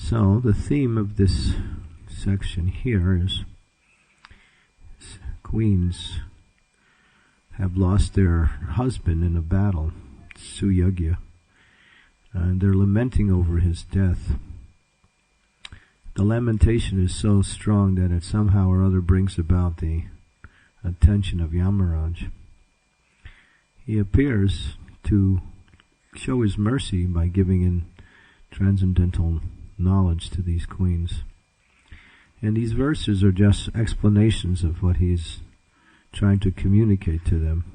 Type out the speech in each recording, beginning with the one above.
So the theme of this section here is queens have lost their husband in a battle, Suyagya, and they're lamenting over his death. The lamentation is so strong that it somehow or other brings about the attention of Yamaraj. He appears to show his mercy by giving in transcendental knowledge to these queens. And these verses are just explanations of what he's trying to communicate to them.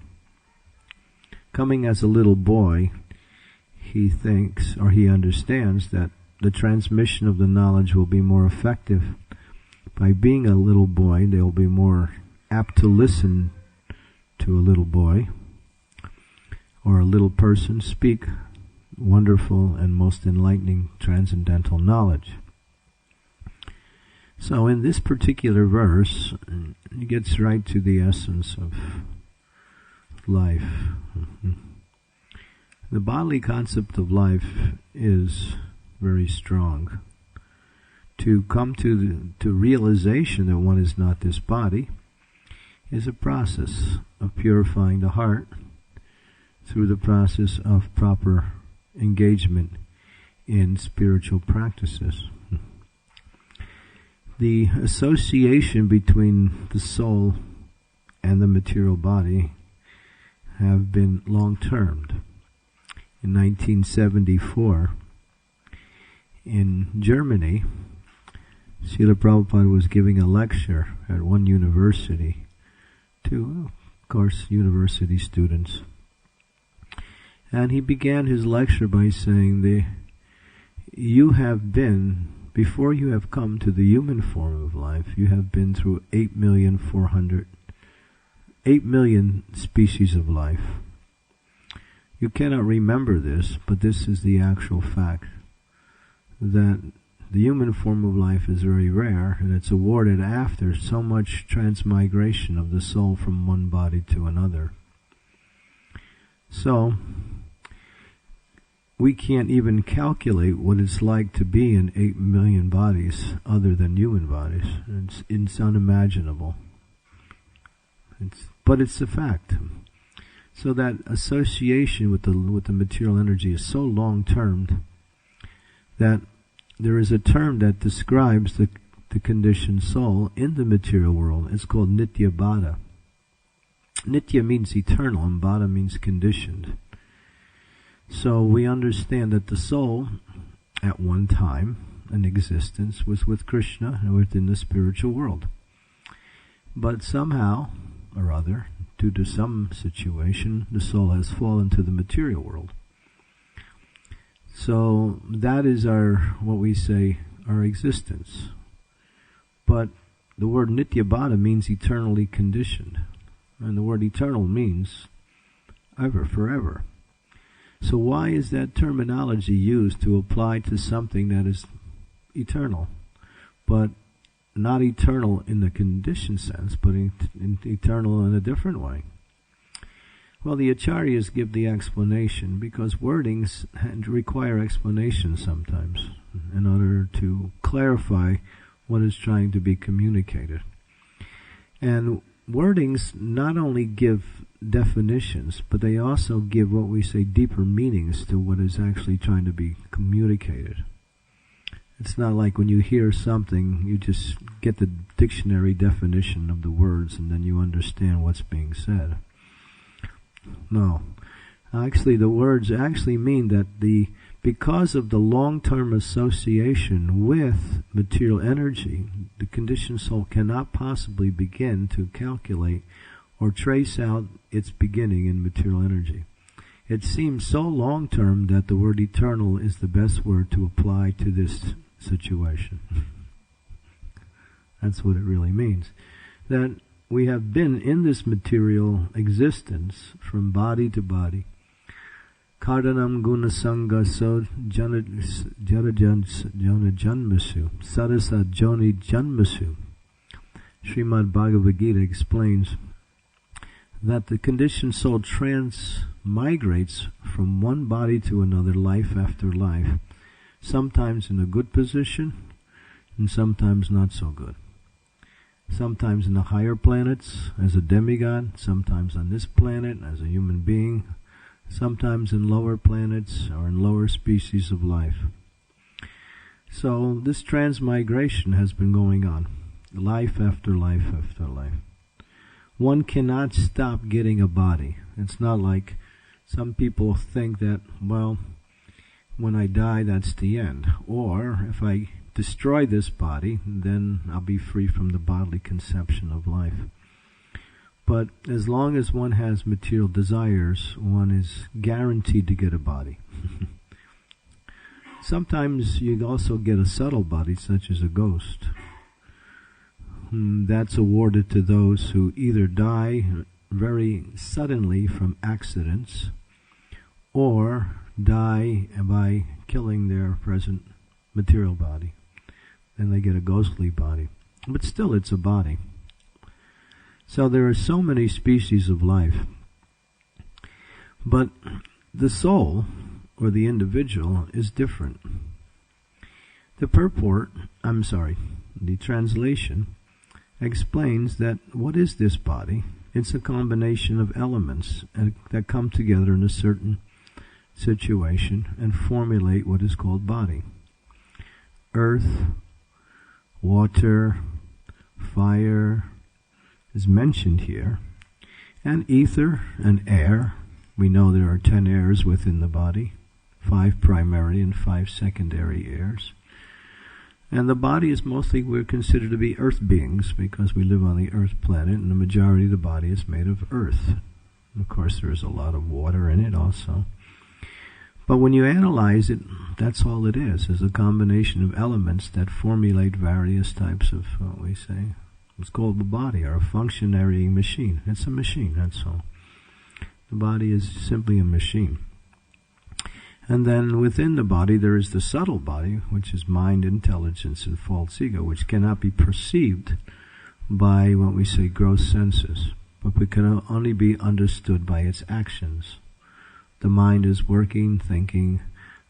Coming as a little boy, he thinks, or he understands, that the transmission of the knowledge will be more effective. By being a little boy, they'll be more apt to listen to a little boy or a little person speak wonderful and most enlightening transcendental knowledge. So in this particular verse, he gets right to the essence of life. The bodily concept of life is very strong. To come to realization that one is not this body is a process of purifying the heart through the process of proper engagement in spiritual practices. The association between the soul and the material body have been long-termed. In 1974, in Germany, Srila Prabhupada was giving a lecture at one university to, of course, university students. And he began his lecture by saying, you have been, before you have come to the human form of life, you have been through 8 million species of life. You cannot remember this, but this is the actual fact, that the human form of life is very rare, and it's awarded after so much transmigration of the soul from one body to another. So, we can't even calculate what it's like to be in 8 million bodies other than human bodies. It's unimaginable. But it's a fact. So that association with the material energy is so long-term that there is a term that describes the conditioned soul in the material world. It's called Nitya Bada. Nitya means eternal and Bada means conditioned. So we understand that the soul, at one time, in existence, was with Krishna and within the spiritual world. But somehow or other, due to some situation, the soul has fallen to the material world. So that is our existence. But the word Nityabhada means eternally conditioned. And the word eternal means ever, forever. So why is that terminology used to apply to something that is eternal, but not eternal in the conditioned sense, but eternal in a different way? Well, the acharyas give the explanation, because wordings require explanation sometimes in order to clarify what is trying to be communicated. And wordings not only give definitions, but they also give what we say deeper meanings to what is actually trying to be communicated. It's not like when you hear something, you just get the dictionary definition of the words and then you understand what's being said. No. Actually, the words actually mean that because of the long-term association with material energy, the conditioned soul cannot possibly begin to calculate or trace out its beginning in material energy. It seems so long-term that the word eternal is the best word to apply to this situation. That's what it really means. That we have been in this material existence from body to body. Kardanam guna sangha so jana janmasu sarasa joni janmasu. Srimad Bhagavad Gita explains that the conditioned soul transmigrates from one body to another, life after life, sometimes in a good position, and sometimes not so good. Sometimes in the higher planets as a demigod, sometimes on this planet as a human being, sometimes in lower planets or in lower species of life. So this transmigration has been going on, life after life after life. One cannot stop getting a body. It's not like some people think that, well, when I die, that's the end. Or if I destroy this body, then I'll be free from the bodily conception of life. But as long as one has material desires, one is guaranteed to get a body. Sometimes you also get a subtle body, such as a ghost. That's awarded to those who either die very suddenly from accidents or die by killing their present material body. Then they get a ghostly body. But still, it's a body. So there are so many species of life. But the soul, or the individual, is different. The translation explains that what is this body? It's a combination of elements that come together in a certain situation and formulate what is called body. Earth, water, fire is mentioned here, and ether and air. We know there are 10 airs within the body, 5 primary and 5 secondary airs. And the body is mostly, we're considered to be earth beings because we live on the earth planet, and the majority of the body is made of earth. Of course, there is a lot of water in it also. But when you analyze it, that's all it is a combination of elements that formulate various types of, what we say, it's called the body, or a functionary machine. It's a machine, that's all. The body is simply a machine. And then within the body there is the subtle body, which is mind, intelligence, and false ego, which cannot be perceived by what we say gross senses, but it can only be understood by its actions. The mind is working, thinking,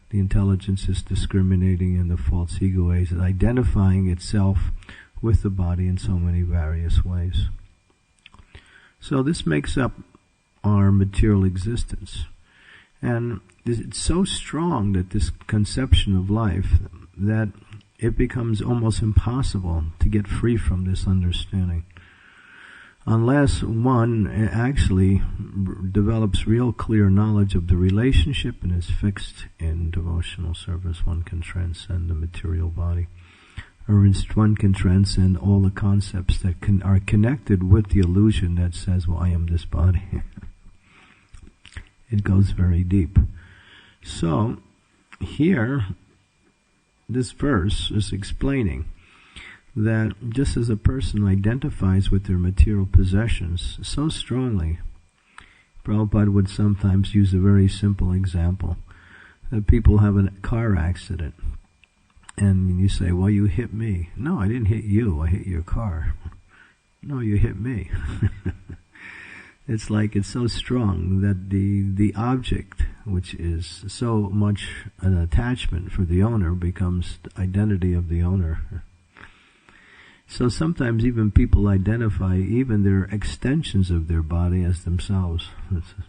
the intelligence is discriminating, and the false ego is identifying itself with the body in so many various ways. So this makes up our material existence. And it's so strong that this conception of life that it becomes almost impossible to get free from this understanding. Unless one actually develops real clear knowledge of the relationship and is fixed in devotional service, one can transcend the material body. Or one can transcend all the concepts that are connected with the illusion that says, well, I am this body. It goes very deep. So, here, this verse is explaining that just as a person identifies with their material possessions so strongly, Prabhupada would sometimes use a very simple example, that people have a car accident, and you say, well, you hit me. No, I didn't hit you, I hit your car. No, you hit me. It's like it's so strong that the object, which is so much an attachment for the owner, becomes the identity of the owner. So sometimes even people identify even their extensions of their body as themselves.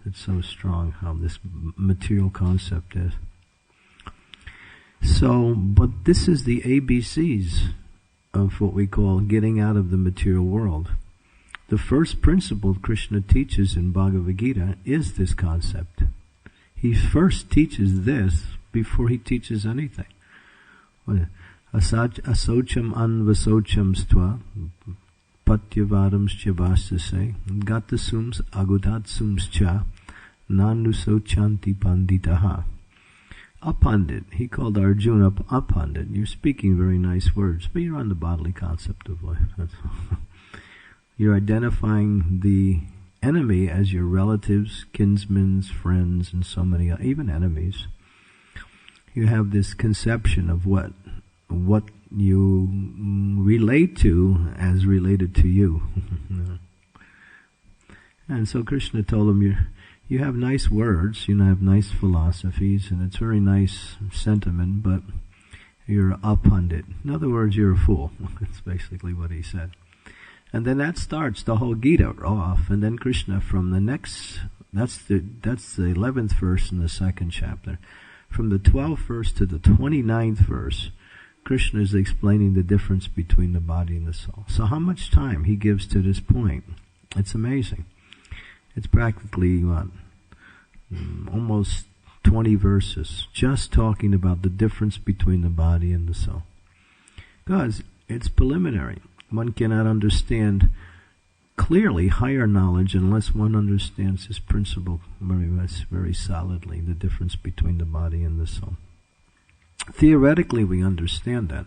It's so strong how this material concept is. So, but this is the ABCs of what we call getting out of the material world. The first principle Krishna teaches in Bhagavad Gita is this concept. He first teaches this before he teaches anything. Asocham anvasocham stva patyavadams chavasase gatasums agutatsums cha nanusochanti panditaha. A pandit, he called Arjuna a pandit. You're speaking very nice words, but you're on the bodily concept of life. That's You're identifying the enemy as your relatives, kinsmen, friends, and so many, even enemies. You have this conception of what you relate to as related to you. And so Krishna told him, you have nice words, you have nice philosophies, and it's very nice sentiment, but You're a pundit. In other words, you're a fool. That's basically what he said. And then that starts the whole Gita off. And then Krishna from the next, that's the 11th verse in the second chapter. From the 12th verse to the 29th verse, Krishna is explaining the difference between the body and the soul. So how much time he gives to this point? It's amazing. It's practically, almost 20 verses just talking about the difference between the body and the soul. Because it's preliminary. One cannot understand clearly higher knowledge unless one understands this principle very solidly, the difference between the body and the soul. Theoretically, we understand that,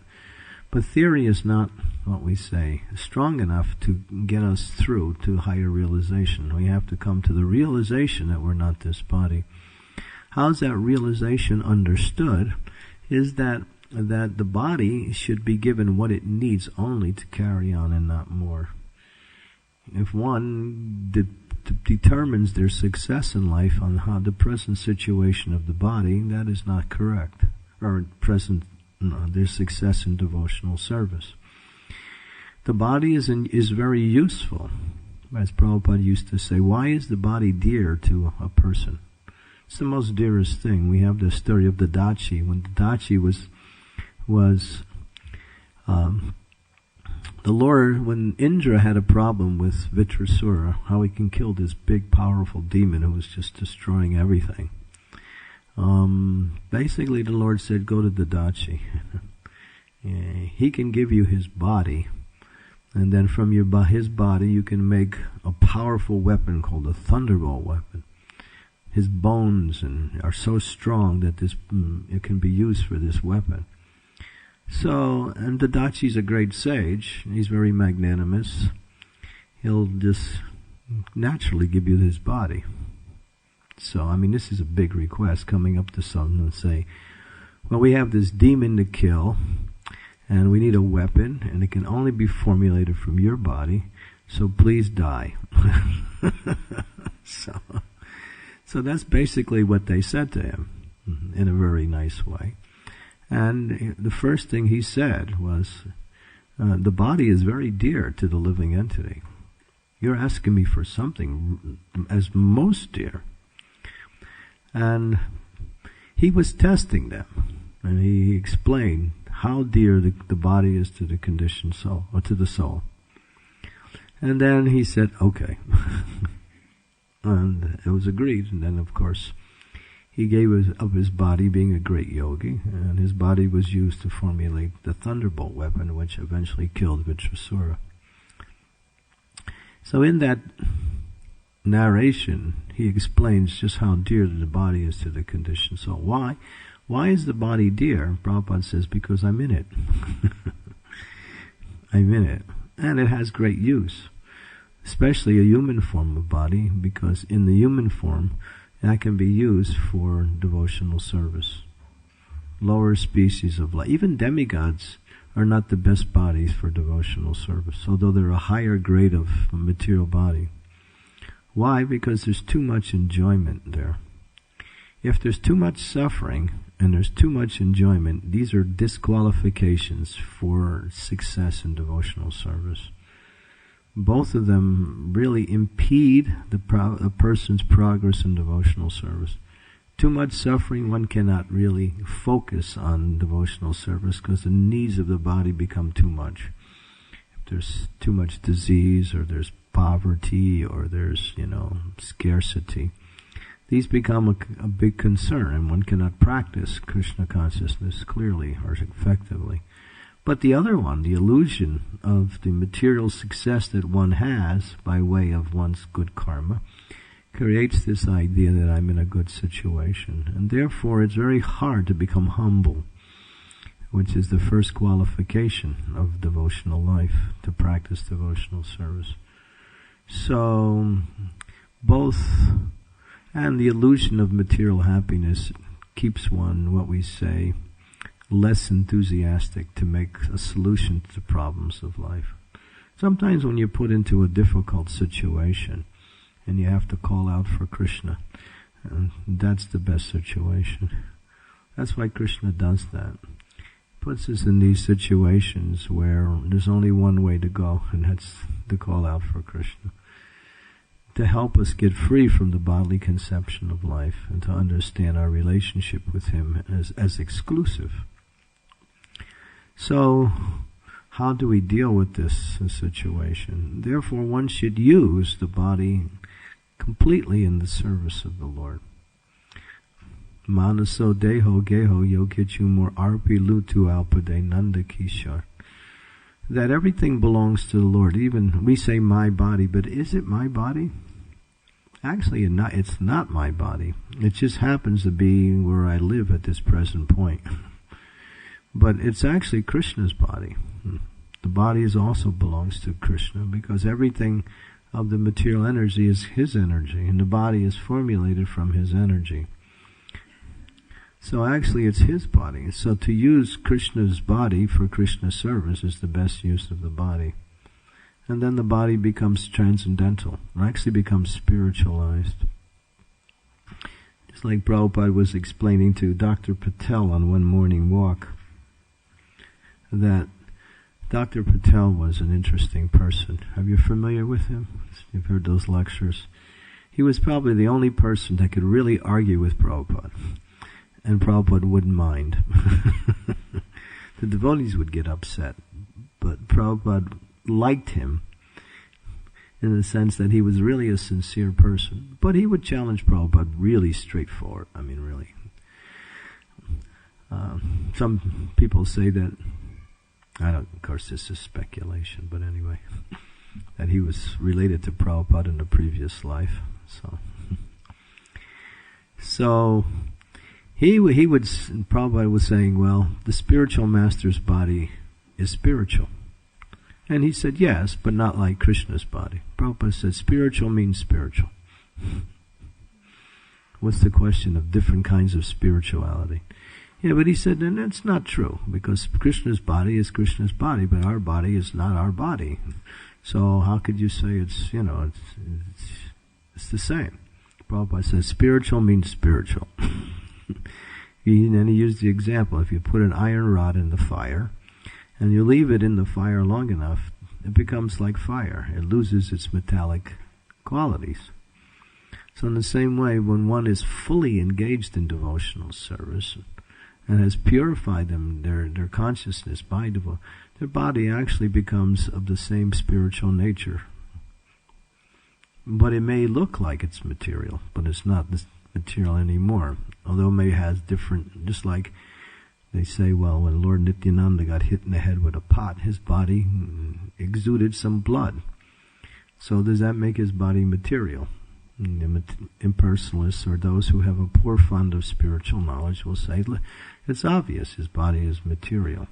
but theory is not, what we say, strong enough to get us through to higher realization. We have to come to the realization that we're not this body. How's that realization understood? Is that the body should be given what it needs only to carry on and not more. If one determines their success in life on how the present situation of the body, that is not correct. Or their success in devotional service. The body is very useful. As Prabhupada used to say, why is the body dear to a person? It's the most dearest thing. We have the story of the Dachi. When the Dachi was the Lord, when Indra had a problem with Vitrasura, how he can kill this big powerful demon who was just destroying everything. Basically the Lord said, go to the Dachi. He can give you his body, and then from his body you can make a powerful weapon called a thunderbolt weapon. His bones are so strong that it can be used for this weapon. So, and the Dachi's a great sage. He's very magnanimous. He'll just naturally give you his body. So, this is a big request coming up to someone and say, well, we have this demon to kill, and we need a weapon, and it can only be formulated from your body, so please die. So that's basically what they said to him, in a very nice way. And the first thing he said was, the body is very dear to the living entity. You're asking me for something as most dear. And he was testing them, and he explained how dear the body is to the conditioned soul, or to the soul. And then he said, okay. And it was agreed. And then, of course, he gave of his body, being a great yogi, and his body was used to formulate the thunderbolt weapon, which eventually killed Vitrasura. So in that narration, he explains just how dear the body is to the conditioned soul. Why? Why is the body dear? Prabhupada says, because I'm in it. I'm in it. And it has great use, especially a human form of body, because in the human form, that can be used for devotional service. Lower species of life, even demigods, are not the best bodies for devotional service, although they're a higher grade of material body. Why? Because there's too much enjoyment there. If there's too much suffering and there's too much enjoyment, these are disqualifications for success in devotional service. Both of them really impede a person's progress in devotional service. Too much suffering, one cannot really focus on devotional service because the needs of the body become too much. If there's too much disease, or there's poverty, or there's, scarcity, these become a big concern, and one cannot practice Krishna consciousness clearly or effectively. But the other one, the illusion of the material success that one has by way of one's good karma, creates this idea that I'm in a good situation. And therefore it's very hard to become humble, which is the first qualification of devotional life, to practice devotional service. So, both, and the illusion of material happiness keeps one, what we say, less enthusiastic to make a solution to the problems of life. Sometimes when you're put into a difficult situation and you have to call out for Krishna, that's the best situation. That's why Krishna does that. puts us in these situations where there's only one way to go, and that's to call out for Krishna, to help us get free from the bodily conception of life and to understand our relationship with Him as exclusive. So, how do we deal with this situation? Therefore, one should use the body completely in the service of the Lord. Manaso deho geho yogichumur arpi lutu alpade nanda kishar. That everything belongs to the Lord. Even we say my body, but is it my body? Actually, it's not my body. It just happens to be where I live at this present point. But it's actually Krishna's body. The body also belongs to Krishna because everything of the material energy is His energy, and the body is formulated from His energy. So actually it's His body. So to use Krishna's body for Krishna's service is the best use of the body. And then the body becomes transcendental, or actually becomes spiritualized. Just like Prabhupada was explaining to Dr. Patel on one morning walk, that Dr. Patel was an interesting person. Are you familiar with him? You've heard those lectures. He was probably the only person that could really argue with Prabhupada. And Prabhupada wouldn't mind. The devotees would get upset. But Prabhupada liked him in the sense that he was really a sincere person. But he would challenge Prabhupada really straightforward. I mean, really. Some people say that, of course this is speculation, but anyway, that he was related to Prabhupada in a previous life. So Prabhupada was saying, well, the spiritual master's body is spiritual. And he said, yes, but not like Krishna's body. Prabhupada said, spiritual means spiritual. What's the question of different kinds of spirituality? Yeah, but he said, and that's not true, because Krishna's body is Krishna's body, but our body is not our body. So how could you say it's the same? Prabhupada says, spiritual means spiritual. Then he used the example, if you put an iron rod in the fire, and you leave it in the fire long enough, it becomes like fire. It loses its metallic qualities. So in the same way, when one is fully engaged in devotional service and has purified them, their consciousness by devotion, their body actually becomes of the same spiritual nature. But it may look like it's material, but it's not this material anymore. Although it may have different, just like they say, well, when Lord Nityananda got hit in the head with a pot, his body exuded some blood. So does that make his body material? Impersonalists, or those who have a poor fund of spiritual knowledge, will say, it's obvious his body is material.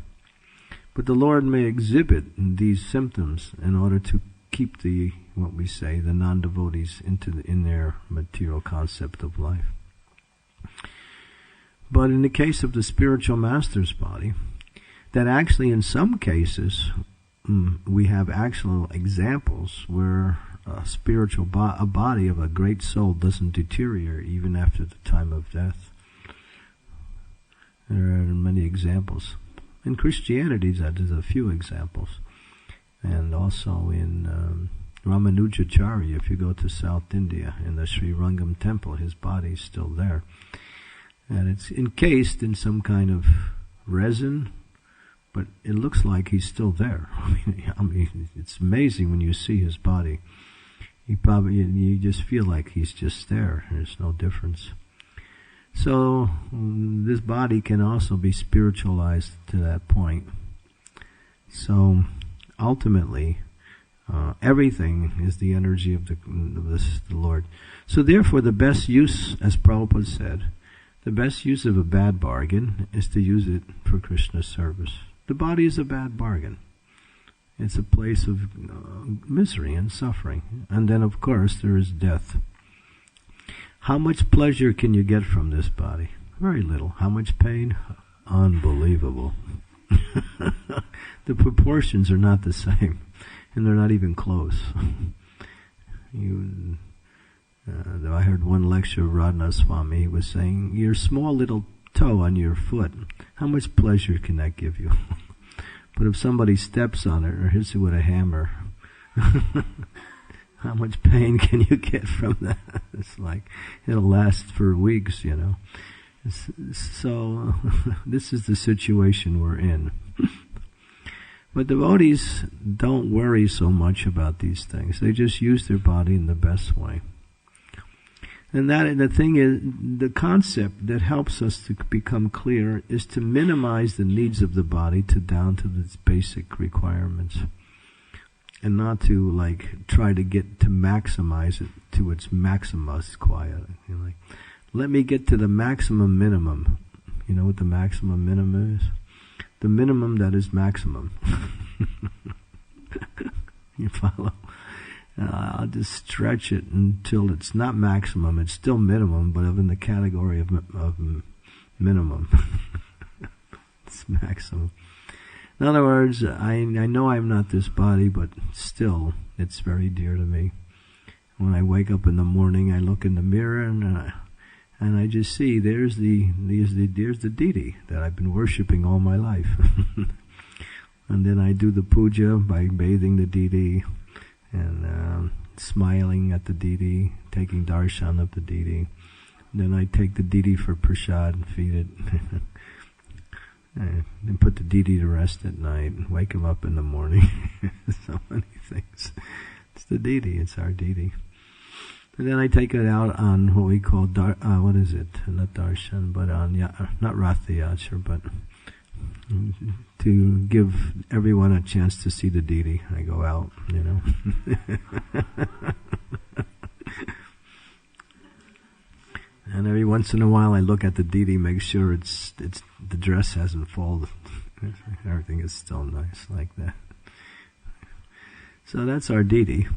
But the Lord may exhibit these symptoms in order to keep the non-devotees in their material concept of life. But in the case of the spiritual master's body, that actually in some cases we have actual examples where a body of a great soul doesn't deteriorate even after the time of death. There are many examples. In Christianity, there's a few examples. And also in Ramanujacharya, if you go to South India, in the Sri Rangam temple, his body's still there. And it's encased in some kind of resin, but it looks like he's still there. I mean, it's amazing when you see his body. You just feel like he's just there. There's no difference. So this body can also be spiritualized to that point. So ultimately, everything is the energy of the Lord. So therefore, the best use, as Prabhupada said, the best use of a bad bargain is to use it for Krishna's service. The body is a bad bargain. It's a place of misery and suffering. And then, of course, there is death. How much pleasure can you get from this body? Very little. How much pain? Unbelievable. The proportions are not the same, and they're not even close. I heard one lecture of Candramauli Swami. He was saying, your small little toe on your foot, how much pleasure can that give you? But if somebody steps on it or hits it with a hammer, how much pain can you get from that? It's like, it'll last for weeks, you know. So, this is the situation we're in. But devotees don't worry so much about these things. They just use their body in the best way. And the thing is, the concept that helps us to become clear is to minimize the needs of the body down to its basic requirements. And not to try to get to maximize it to its maximus quiet. You know, let me get to the maximum minimum. You know what the maximum minimum is? The minimum that is maximum. You follow? I'll just stretch it until it's not maximum, it's still minimum, but in the category of minimum. It's maximum. In other words, I know I'm not this body, but still, it's very dear to me. When I wake up in the morning, I look in the mirror and I just see there's the deity that I've been worshiping all my life. And then I do the puja by bathing the deity and smiling at the deity, taking darshan of the deity. Then I take the deity for prasad and feed it. And put the deity to rest at night and wake him up in the morning. So many things. It's the deity, it's our deity. And then I take it out on what we call, not darshan, but on, not Ratha Yatra, but to give everyone a chance to see the deity. I go out, you know. And every once in a while I look at the deity, make sure it's the dress hasn't folded. Everything is still nice like that. So that's our deity.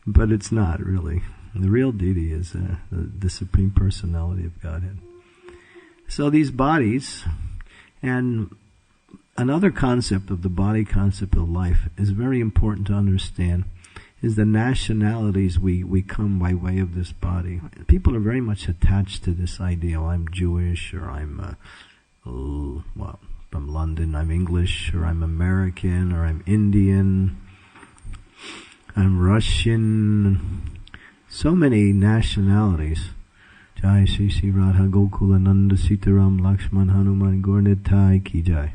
But it's not really. The real deity is the Supreme Personality of Godhead. So these bodies, and another concept of the body concept of life is very important to understand, is the nationalities we come by way of this body. People are very much attached to this idea, I'm Jewish, or I'm from London, I'm English, or I'm American, or I'm Indian, I'm Russian. So many nationalities. Jai Shri Shri Radha Gokula Nanda Sitaram Lakshman Hanuman Gaur Ki Jai.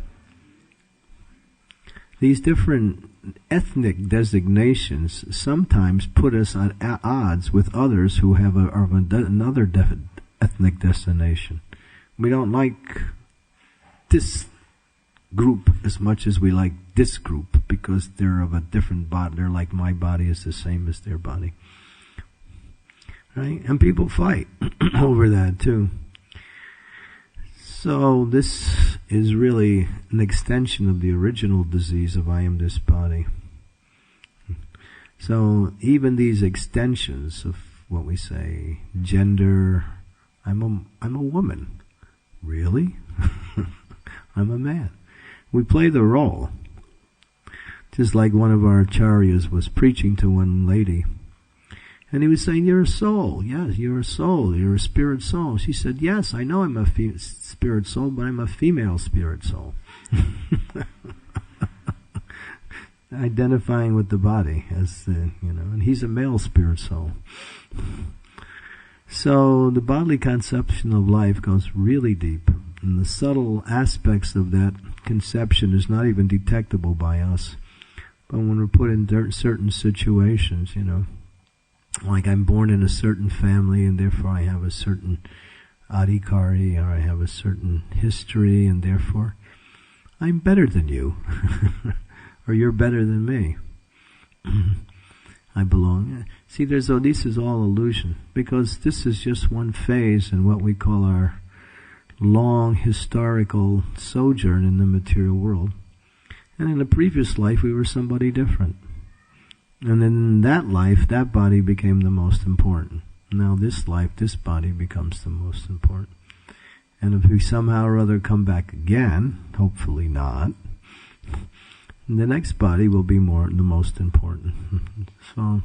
These different ethnic designations sometimes put us at odds with others who have another ethnic designation. We don't like this group as much as we like this group because they're of a different body. They're like, my body is the same as their body. Right? And people fight over that too. So this is really an extension of the original disease of I am this body. So even these extensions of what we say, gender, I'm a woman. Really? I'm a man. We play the role. Just like one of our acharyas was preaching to one lady. And he was saying, you're a soul. Yes, you're a soul. You're a spirit soul. She said, yes, I know I'm a spirit soul, but I'm a female spirit soul. Identifying with the body as and he's a male spirit soul. So the bodily conception of life goes really deep. And the subtle aspects of that conception is not even detectable by us. But when we're put in certain situations, like I'm born in a certain family and therefore I have a certain adhikari, or I have a certain history and therefore I'm better than you. Or you're better than me. I belong. See, this is all illusion, because this is just one phase in what we call our long historical sojourn in the material world. And in the previous life we were somebody different. And in that life, that body became the most important. Now this life, this body becomes the most important. And if we somehow or other come back again, hopefully not, the next body will be the most important. So,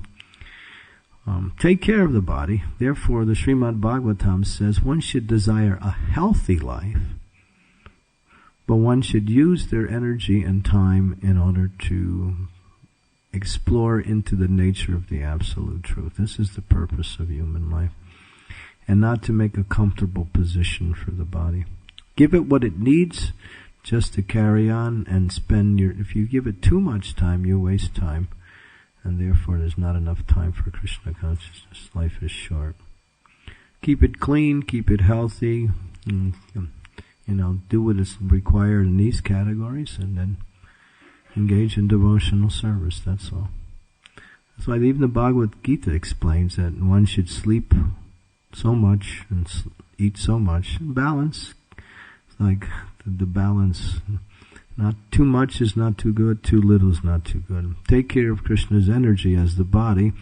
take care of the body. Therefore, the Srimad Bhagavatam says one should desire a healthy life, but one should use their energy and time in order to explore into the nature of the absolute truth. This is the purpose of human life, and not to make a comfortable position for the body. Give it what it needs just to carry on and spend if you give it too much time, you waste time, and therefore there's not enough time for Krishna consciousness. Life is short. Keep it clean, keep it healthy, and, do what is required in these categories, and then engage in devotional service. That's all. That's why even the Bhagavad Gita explains that one should sleep so much and eat so much. Balance. It's like the balance. Not too much is not too good, too little is not too good. Take care of Krishna's energy as the body,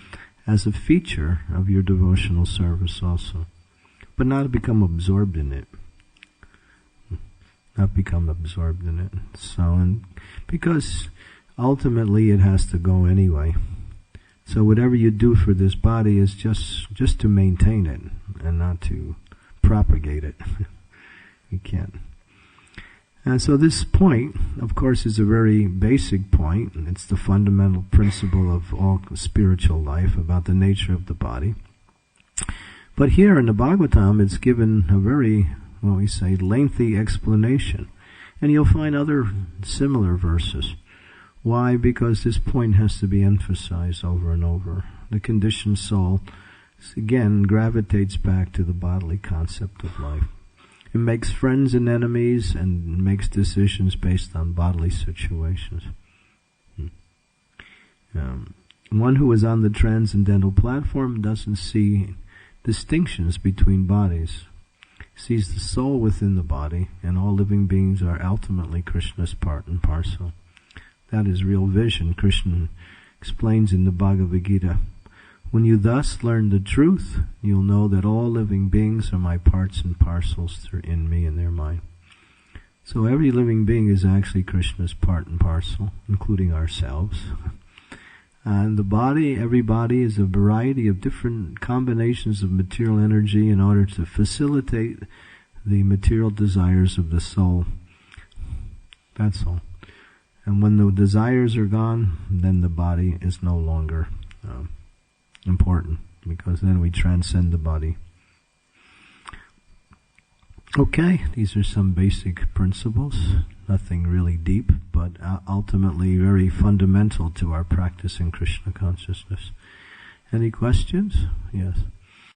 as a feature of your devotional service also. But not become absorbed in it. Not become absorbed in it. And because ultimately it has to go anyway. So whatever you do for this body is just to maintain it and not to propagate it. You can't. And so this point, of course, is a very basic point. It's the fundamental principle of all spiritual life about the nature of the body. But here in the Bhagavatam, it's given a very, lengthy explanation. And you'll find other similar verses. Why? Because this point has to be emphasized over and over. The conditioned soul, again, gravitates back to the bodily concept of life. It makes friends and enemies and makes decisions based on bodily situations. One who is on the transcendental platform doesn't see distinctions between bodies. Sees the soul within the body, and all living beings are ultimately Krishna's part and parcel. That is real vision. Krishna explains in the Bhagavad Gita, when you thus learn the truth, you'll know that all living beings are my parts and parcels. They're in me and they're mine. So every living being is actually Krishna's part and parcel, including ourselves. And the body, every body is a variety of different combinations of material energy in order to facilitate the material desires of the soul. That's all. And when the desires are gone, then the body is no longer important, because then we transcend the body. Okay, these are some basic principles. Nothing really deep, but ultimately very fundamental to our practice in Krishna consciousness. Any questions? Yes.